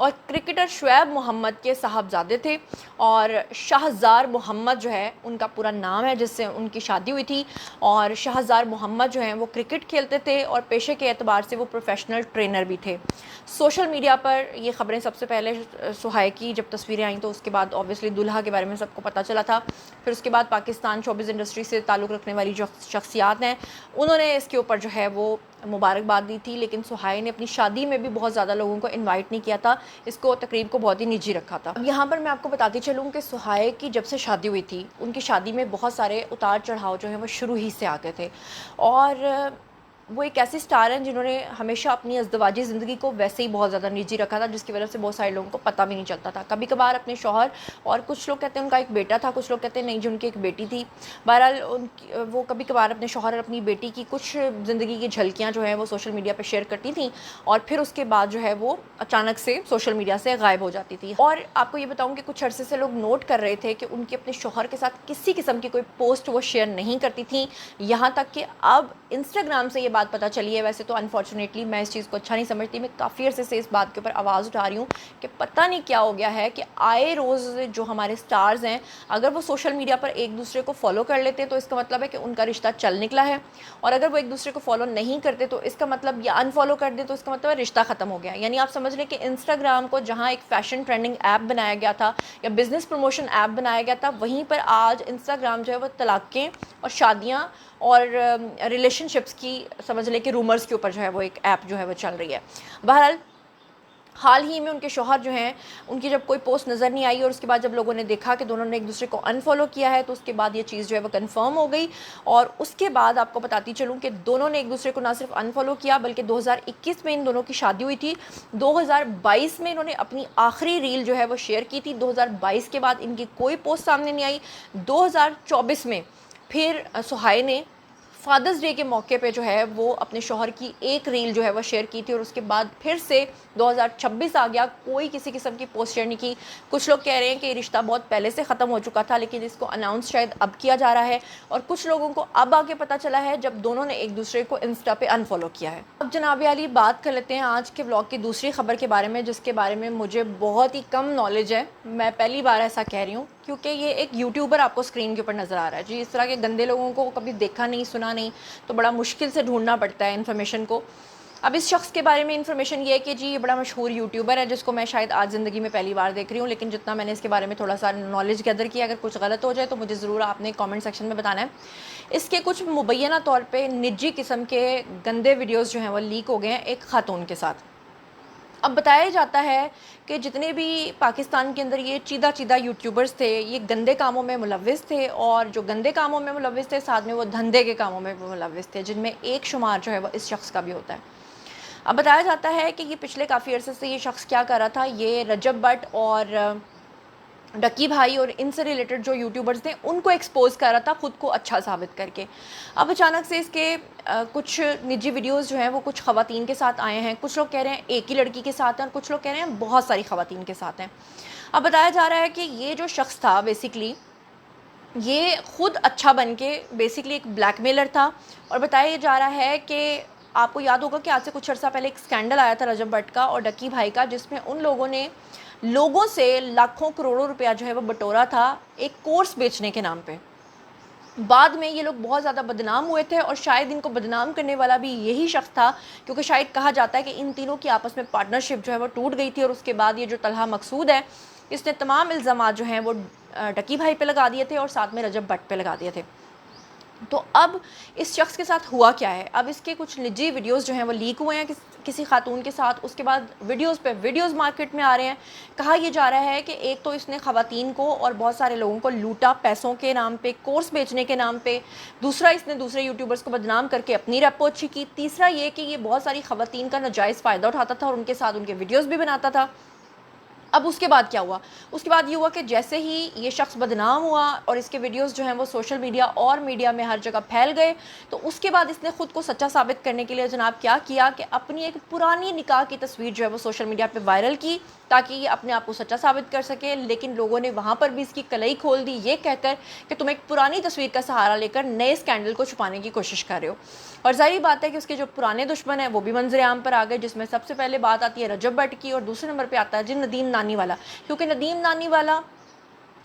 اور کرکٹر شعیب محمد کے صاحبزادے تھے اور شاہزار محمد جو ہے ان کا پورا نام ہے جس سے ان کی شادی ہوئی تھی. اور شاہزار محمد جو ہیں وہ کرکٹ کھیلتے تھے اور پیشے کے اعتبار سے وہ پروفیشنل ٹرینر بھی تھے. سوشل میڈیا پر یہ خبریں سب سے پہلے سہیل کی جب تصویریں آئیں تو اس کے بعد اوبیسلی دلہا کے بارے میں سب کو پتہ چلا تھا. پھر اس کے بعد پاکستان شوبز انڈسٹری سے تعلق رکھنے والی جو شخصیات ہیں انہوں نے اس کے اوپر جو ہے وہ مبارکباد دی تھی. لیکن سہیل نے اپنی شادی میں بھی بہت زیادہ لوگوں کو انوائٹ نہیں کیا تھا, اس کو تقریب کو بہت ہی نجی رکھا تھا. یہاں پر میں آپ کو بتاتی چلوں کہ سہیل کی جب سے شادی ہوئی تھی ان کی شادی میں بہت سارے اتار چڑھاؤ جو ہیں وہ شروع ہی سے آتے تھے. اور وہ ایک ایسی سٹار ہیں جنہوں نے ہمیشہ اپنی ازدواجی زندگی کو ویسے ہی بہت زیادہ نجی رکھا تھا, جس کی وجہ سے بہت سارے لوگوں کو پتہ بھی نہیں چلتا تھا. کبھی کبھار اپنے شوہر, اور کچھ لوگ کہتے ہیں ان کا ایک بیٹا تھا, کچھ لوگ کہتے ہیں نہیں جو ان کی ایک بیٹی تھی. بہرحال وہ کبھی کبھار اپنے شوہر اور اپنی بیٹی کی کچھ زندگی کی جھلکیاں جو ہیں وہ سوشل میڈیا پہ شیئر کرتی تھیں اور پھر اس کے بعد جو ہے وہ اچانک سے سوشل میڈیا سے غائب ہو جاتی تھی. اور آپ کو یہ بتاؤں کہ کچھ عرصے سے لوگ نوٹ کر رہے تھے کہ ان کے اپنے شوہر کے ساتھ کسی قسم کی کوئی پوسٹ وہ شیئر نہیں کرتی تھیں, یہاں تک کہ اب انسٹاگرام سے یہ بات پتہ چلی ہے. ویسے تو انفارچونیٹلی میں اس چیز کو اچھا نہیں سمجھتی, میں کافی عرصے سے اس بات کے اوپر آواز اٹھا رہی ہوں کہ پتہ نہیں کیا ہو گیا ہے کہ آئے روز جو ہمارے سٹارز ہیں اگر وہ سوشل میڈیا پر ایک دوسرے کو فالو کر لیتے ہیں تو اس کا مطلب ہے کہ ان کا رشتہ چل نکلا ہے, اور اگر وہ ایک دوسرے کو فالو نہیں کرتے تو اس کا مطلب, یا انفالو کر دیں تو اس کا مطلب ہے رشتہ ختم ہو گیا. یعنی آپ سمجھ لیں کہ انسٹاگرام کو جہاں ایک فیشن ٹرینڈنگ ایپ بنایا گیا تھا یا بزنس پروموشن ایپ بنایا گیا تھا, وہیں پر آج انسٹاگرام جو ہے وہ طلاقیں اور شادیاں اور ریلیشن شپس کی سمجھ لیں کہ رومرز کے اوپر جو ہے وہ ایک ایپ جو ہے وہ چل رہی ہے. بہرحال حال ہی میں ان کے شوہر جو ہیں ان کی جب کوئی پوسٹ نظر نہیں آئی اور اس کے بعد جب لوگوں نے دیکھا کہ دونوں نے ایک دوسرے کو انفالو کیا ہے تو اس کے بعد یہ چیز جو ہے وہ کنفرم ہو گئی. اور اس کے بعد آپ کو بتاتی چلوں کہ دونوں نے ایک دوسرے کو نہ صرف انفالو کیا بلکہ 2021 میں ان دونوں کی شادی ہوئی تھی, 2022 میں انہوں نے اپنی آخری ریل جو ہے وہ شیئر کی تھی, 2022 کے بعد ان کی کوئی پوسٹ سامنے نہیں آئی. 2024 میں پھر سہیل نے فادرز ڈے کے موقع پہ جو ہے وہ اپنے شوہر کی ایک ریل جو ہے وہ شیئر کی تھی, اور اس کے بعد پھر سے 2026 آ گیا, کوئی کسی قسم کی پوسٹ شیئر نہیں کی. کچھ لوگ کہہ رہے ہیں کہ یہ رشتہ بہت پہلے سے ختم ہو چکا تھا لیکن اس کو اناؤنس شاید اب کیا جا رہا ہے, اور کچھ لوگوں کو اب آگے پتہ چلا ہے جب دونوں نے ایک دوسرے کو انسٹا پہ انفالو کیا ہے. اب جناب عالی بات کر لیتے ہیں آج کے ولاگ کی دوسری خبر کے بارے میں, جس کے بارے میں مجھے بہت ہی کم نالج ہے. میں پہلی بار ایسا کہہ رہی ہوں کیونکہ یہ ایک یوٹیوبر آپ کو اسکرین کے اوپر نظر آ رہا ہے. جی اس طرح کے گندے لوگوں کو کبھی دیکھا نہیں, سنا نہیں, تو بڑا مشکل سے ڈھونڈنا پڑتا ہے انفارمیشن کو. اب اس شخص کے بارے میں انفارمیشن یہ ہے کہ جی یہ بڑا مشہور یوٹیوبر ہے جس کو میں شاید آج زندگی میں پہلی بار دیکھ رہی ہوں, لیکن جتنا میں نے اس کے بارے میں تھوڑا سا نالج گیدر کیا, اگر کچھ غلط ہو جائے تو مجھے ضرور آپ نے کامنٹ سیکشن میں بتانا ہے. اس کے کچھ مبینہ طور پہ نجی قسم کے گندے ویڈیوز جو ہیں وہ لیک ہو گئے ہیں ایک خاتون کے ساتھ. اب بتایا جاتا ہے کہ جتنے بھی پاکستان کے اندر یہ چیدہ یوٹیوبرز تھے یہ گندے کاموں میں ملوث تھے, اور جو گندے کاموں میں ملوث تھے ساتھ میں وہ دھندے کے کاموں میں ملوث تھے, جن میں ایک شمار جو ہے وہ اس شخص کا بھی ہوتا ہے. اب بتایا جاتا ہے کہ یہ پچھلے کافی عرصے سے یہ شخص کیا کر رہا تھا, یہ رجب بٹ اور ڈکی بھائی اور ان سے ریلیٹڈ جو یوٹیوبرز تھے ان کو ایکسپوز کر رہا تھا خود کو اچھا ثابت کر کے. اب اچانک سے اس کے کچھ نجی ویڈیوز جو ہیں وہ کچھ خواتین کے ساتھ آئے ہیں. کچھ لوگ کہہ رہے ہیں ایک ہی لڑکی کے ساتھ ہیں اور کچھ لوگ کہہ رہے ہیں بہت ساری خواتین کے ساتھ ہیں. اب بتایا جا رہا ہے کہ یہ جو شخص تھا بیسیکلی یہ خود اچھا بن کے بیسیکلی ایک بلیک میلر تھا, اور بتایا جا رہا ہے کہ آپ کو یاد ہوگا کہ آج سے کچھ عرصہ پہلے ایک اسکینڈل آیا تھا رجب بٹ کا اور ڈکی بھائی کا, جس میں ان لوگوں نے لوگوں سے لاکھوں کروڑوں روپیہ جو ہے وہ بٹورا تھا ایک کورس بیچنے کے نام پہ. بعد میں یہ لوگ بہت زیادہ بدنام ہوئے تھے, اور شاید ان کو بدنام کرنے والا بھی یہی شخص تھا, کیونکہ شاید کہا جاتا ہے کہ ان تینوں کی آپس میں پارٹنرشپ جو ہے وہ ٹوٹ گئی تھی, اور اس کے بعد یہ جو طلحہ مقصود ہے اس نے تمام الزامات جو ہیں وہ ڈکی بھائی پہ لگا دیے تھے اور ساتھ میں رجب بٹ پہ لگا دیے تھے. تو اب اس شخص کے ساتھ ہوا کیا ہے, اب اس کے کچھ نجی ویڈیوز جو ہیں وہ لیک ہوئے ہیں کسی خاتون کے ساتھ. اس کے بعد ویڈیوز پہ ویڈیوز مارکیٹ میں آ رہے ہیں. کہا یہ جا رہا ہے کہ ایک تو اس نے خواتین کو اور بہت سارے لوگوں کو لوٹا پیسوں کے نام پہ, کورس بیچنے کے نام پہ. دوسرا اس نے دوسرے یوٹیوبرز کو بدنام کر کے اپنی ریپو اچھی کی. تیسرا یہ کہ یہ بہت ساری خواتین کا ناجائز فائدہ اٹھاتا تھا اور ان کے ساتھ ان کے ویڈیوز بھی بناتا تھا. اب اس کے بعد کیا ہوا, اس کے بعد یہ ہوا کہ جیسے ہی یہ شخص بدنام ہوا اور اس کے ویڈیوز جو ہیں وہ سوشل میڈیا اور میڈیا میں ہر جگہ پھیل گئے, تو اس کے بعد اس نے خود کو سچا ثابت کرنے کے لیے جناب کیا کیا کہ اپنی ایک پرانی نکاح کی تصویر جو ہے وہ سوشل میڈیا پہ وائرل کی, تاکہ یہ اپنے آپ کو سچا ثابت کر سکے، لیکن لوگوں نے وہاں پر بھی اس کی کلئی کھول دی یہ کہہ کر کہ تم ایک پرانی تصویر کا سہارا لے کر نئے اسکینڈل کو چھپانے کی کوشش کر رہے ہو۔ اور ظاہری بات ہے کہ اس کے جو پرانے دشمن ہیں وہ بھی منظر عام پر آ گئے، جس میں سب سے پہلے بات آتی ہے رجب بٹ کی، اور دوسرے نمبر پہ آتا ہے ندیم نانی والا، کیونکہ ندیم نانی والا،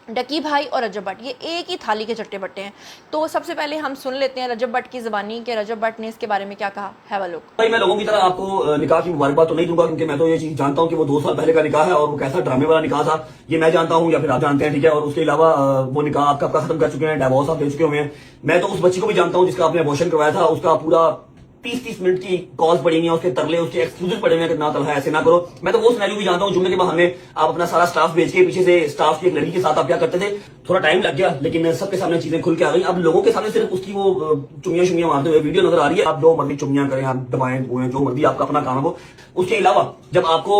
ڈکی بھائی اور رجب بٹ یہ ایک ہی تھالی کے چٹے بٹے ہیں۔ تو سب سے پہلے ہم سن لیتے ہیں رجب بٹ کی زبانی کہ رجب بٹ نے اس کے بارے میں کیا کہا۔ ہیو اے لک۔ بھائی میں لوگوں کی طرح آپ کو نکاح کی مبارکباد تو نہیں دوں گا، کیونکہ میں تو یہ چیز جانتا ہوں کہ وہ 2 سال پہلے کا نکاح ہے اور وہ کیسا ڈرامے والا نکاح تھا یہ میں جانتا ہوں یا پھر آپ جانتے ہیں، ٹھیک ہے۔ اور اس کے علاوہ وہ نکاح آپ کا ختم کر چکے ہیں، ڈیوورس آپ دے چکے ہوئے ہیں۔ میں تو اس بچی کو بھی جانتا ہوں جس کا آپ نے ابورشن کروایا تھا، اس کا پورا 30 منٹ کی کالز پڑی ہوئی ہیں، اس کے ترلے، اس کے ایکسکیوزز پڑے ہوئے ہیں کہ نہ طلحہ ایسے نہ کرو۔ میں تو وہ سینیریو بھی جانتا ہوں جملے کے بہانے آپ اپنا سارا سٹاف بھیج کے پیچھے سے سٹاف کی ایک لڑکی کے ساتھ آپ کیا کرتے تھے۔ تھوڑا ٹائم لگ گیا لیکن سب کے سامنے چیزیں کھل کے آ گئی۔ اب لوگوں کے سامنے صرف اس کی وہ چمیاں شمیاں مارتے ہوئے ویڈیو نظر آ رہی ہے۔ آپ جو مرضی چمیاں کریں، آپ دبائیں دبوئیں، جو مرضی آپ کا اپنا کام ہے وہ۔ اس کے علاوہ جب آپ کو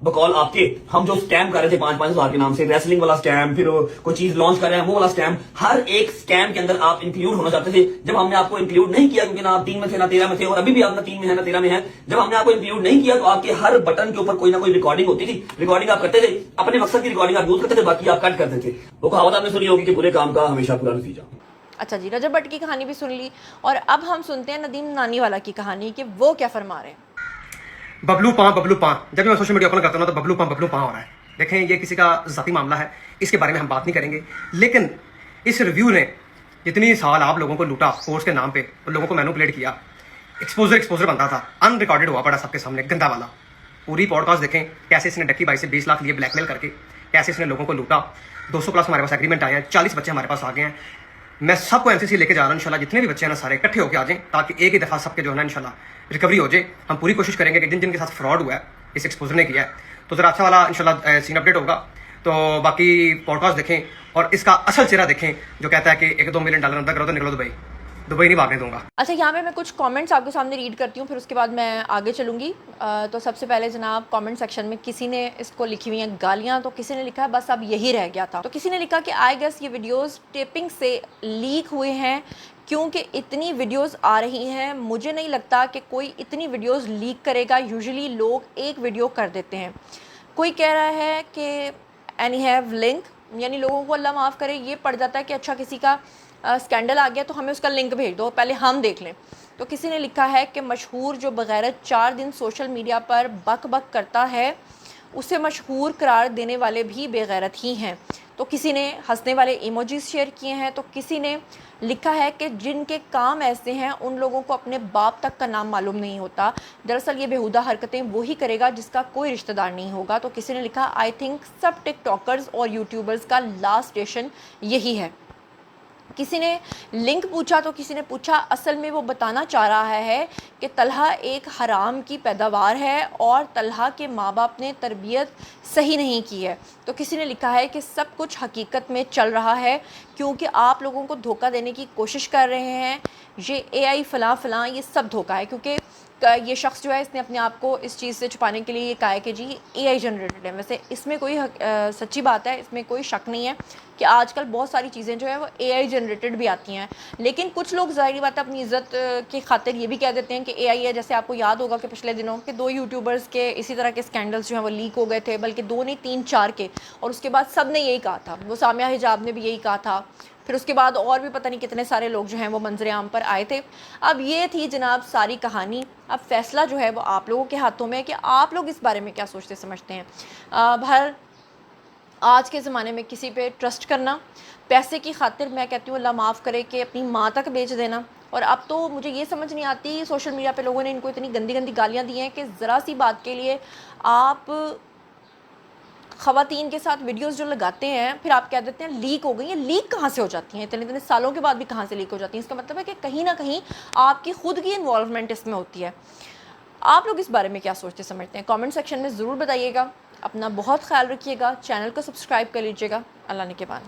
بقول آپ کے ہم جو اسکیم کر رہے تھے 5-5 ہزار کے نام سے، ریسلنگ والا اسکیم، پھر کوئی چیز لانچ کر رہے ہیں وہ والا اسکیم، ہر ایک اسکیم کے اندر آپ انکلوڈ ہونا چاہتے تھے۔ جب ہم نے آپ کو انکلوڈ نہیں کیا، کیونکہ نہ آپ 3 میں تھے نہ 13 میں تھے، اور ابھی بھی آپ نہ 3 میں ہیں نہ 13 میں ہیں، جب ہم نے آپ کو انکلوڈ نہیں کیا تو آپ کے ہر بٹن کے اوپر کوئی نہ کوئی ریکارڈنگ ہوتی تھی۔ ریکارڈنگ آپ کرتے تھے، اپنے مقصد کی ریکارڈنگ آپ یوز کرتے تھے، باقی آپ کٹ کرتے تھے۔ وہ کہاوت آپ نے سنی ہوگی کہ برے کام کا ہمیشہ برا نتیجہ۔ اچھا جی، رجب بٹ کی کہانی بھی سن لی، اور اب ہم سنتے ہیں ندیم نانی والا کی کہانی کہ وہ کیا فرما رہے ہیں۔ ببلو پاں جب میں سوشل میڈیا اوپن کرتا ہوں تو ببلو پاں ہو رہا ہے۔ دیکھیں یہ کسی کا ذاتی معاملہ ہے، اس کے بارے میں ہم بات نہیں کریں گے، لیکن اس ریویو نے جتنی سال آپ لوگوں کو لوٹا کورس کے نام پہ اور لوگوں کو مینوپولیٹ کیا، ایکسپوزر بنتا تھا، ان ریکارڈڈ ہوا پڑا سب کے سامنے، گندا والا۔ پوری پوڈ کاسٹ دیکھیں کیسے اس نے ڈکی بھائی سے 20 لاکھ لیے بلیک میل کر کے، کیسے اس نے لوگوں کو لوٹا۔ 200+ ہمارے پاس ایگریمنٹ آئے ہیں، 40 بچے ہمارے پاس آ گئے ہیں۔ میں سب کو MCC لے کے جا رہا ہوں انشاءاللہ، جتنے بھی بچے ہیں نا سارے اکٹھے ہو کے آ جائیں تاکہ ایک ہی دفعہ سب کے جو ہے نا انشاءاللہ ریکوری ہو جائے۔ ہم پوری کوشش کریں گے کہ جن کے ساتھ فراڈ ہوا ہے، اس ایکسپوزر نے کیا ہے، تو ذرا اچھا والا انشاءاللہ سین اپڈیٹ ہوگا۔ تو باقی پوڈ کاسٹ دیکھیں اور اس کا اصل چہرہ دیکھیں جو کہتا ہے کہ $1-2 ملین اندر کرو تو نکلو دبئی نہیں بھاگنے دوں گا۔ اچھا، یہاں پہ میں کچھ کامنٹس آپ کے سامنے ریڈ کرتی ہوں، پھر اس کے بعد میں آگے چلوں گی۔ تو سب سے پہلے جناب کامنٹ سیکشن میں کسی نے اس کو لکھی ہوئی ہیں گالیاں، تو کسی نے لکھا ہے بس اب یہی رہ گیا تھا۔ تو کسی نے لکھا کہ آئی گیس یہ ویڈیوز ٹیپنگ سے لیک ہوئے ہیں، کیونکہ اتنی ویڈیوز آ رہی ہیں، مجھے نہیں لگتا کہ کوئی اتنی ویڈیوز لیک کرے گا، یوزلی لوگ ایک ویڈیو کر دیتے ہیں۔ کوئی کہہ رہا ہے کہ اینی ہیو لنک، یعنی لوگوں کو اللہ معاف کرے یہ پڑ جاتا ہے کہ اچھا کسی کا اسکینڈل آ گیا تو ہمیں اس کا لنک بھیج دو، پہلے ہم دیکھ لیں۔ تو کسی نے لکھا ہے کہ مشہور جو بغیرت 4 دن سوشل میڈیا پر بک کرتا ہے اسے مشہور قرار دینے والے بھی بے غیرت ہی ہیں۔ تو کسی نے ہنسنے والے ایموجیز شیئر کیے ہیں، تو کسی نے لکھا ہے کہ جن کے کام ایسے ہیں ان لوگوں کو اپنے باپ تک کا نام معلوم نہیں ہوتا، دراصل یہ بیہودہ حرکتیں وہی کرے گا جس کا کوئی رشتہ دار نہیں ہوگا۔ تو کسی نے لکھا آئی تھنک سب ٹک ٹاکرز اور یوٹیوبرز کا لاسٹ اسٹیشن یہی ہے۔ کسی نے لنک پوچھا تو کسی نے پوچھا اصل میں وہ بتانا چاہ رہا ہے کہ طلحہ ایک حرام کی پیداوار ہے اور طلحہ کے ماں باپ نے تربیت صحیح نہیں کی ہے۔ تو کسی نے لکھا ہے کہ سب کچھ حقیقت میں چل رہا ہے کیونکہ آپ لوگوں کو دھوکہ دینے کی کوشش کر رہے ہیں، یہ AI فلاں یہ سب دھوکہ ہے، کیونکہ یہ شخص جو ہے اس نے اپنے آپ کو اس چیز سے چھپانے کے لیے یہ کہا ہے کہ جی AI جنریٹڈ ہے۔ ویسے اس میں کوئی سچی بات ہے، اس میں کوئی شک نہیں ہے کہ آج کل بہت ساری چیزیں جو ہے وہ AI جنریٹڈ بھی آتی ہیں، لیکن کچھ لوگ ظاہری بات ہے اپنی عزت کی خاطر یہ بھی کہہ دیتے ہیں کہ AI ہے۔ جیسے آپ کو یاد ہوگا کہ پچھلے دنوں کے 2 یوٹیوبرز کے اسی طرح کے اسکینڈلز جو ہیں وہ لیک ہو گئے تھے، بلکہ 2 نہیں 3-4 کے، اور اس کے بعد سب نے یہی کہا تھا، وہ سامیہ حجاب نے بھی یہی کہا تھا، پھر اس کے بعد اور بھی پتہ نہیں کتنے سارے لوگ جو ہیں وہ منظر عام پر آئے تھے۔ اب یہ تھی جناب ساری کہانی، اب فیصلہ جو ہے وہ آپ لوگوں کے ہاتھوں میں ہے کہ آپ لوگ اس بارے میں کیا سوچتے سمجھتے ہیں۔ بہر آج کے زمانے میں کسی پہ ٹرسٹ کرنا پیسے کی خاطر، میں کہتی ہوں اللہ معاف کرے کہ اپنی ماں تک بیچ دینا۔ اور اب تو مجھے یہ سمجھ نہیں آتی سوشل میڈیا پہ لوگوں نے ان کو اتنی گندی گالیاں دی ہیں کہ ذرا سی بات کے لیے آپ خواتین کے ساتھ ویڈیوز جو لگاتے ہیں پھر آپ کہہ دیتے ہیں لیک ہو گئی ہیں۔ لیک کہاں سے ہو جاتی ہیں؟ اتنے سالوں کے بعد بھی کہاں سے لیک ہو جاتی ہیں؟ اس کا مطلب ہے کہ کہیں نہ کہیں آپ کی خود کی انوالومنٹ اس میں ہوتی ہے۔ آپ لوگ اس بارے میں کیا سوچتے سمجھتے ہیں؟ کامنٹ سیکشن میں ضرور بتائیے گا۔ اپنا بہت خیال رکھیے گا، چینل کو سبسکرائب کر لیجیے گا۔ اللہ نے کے بعد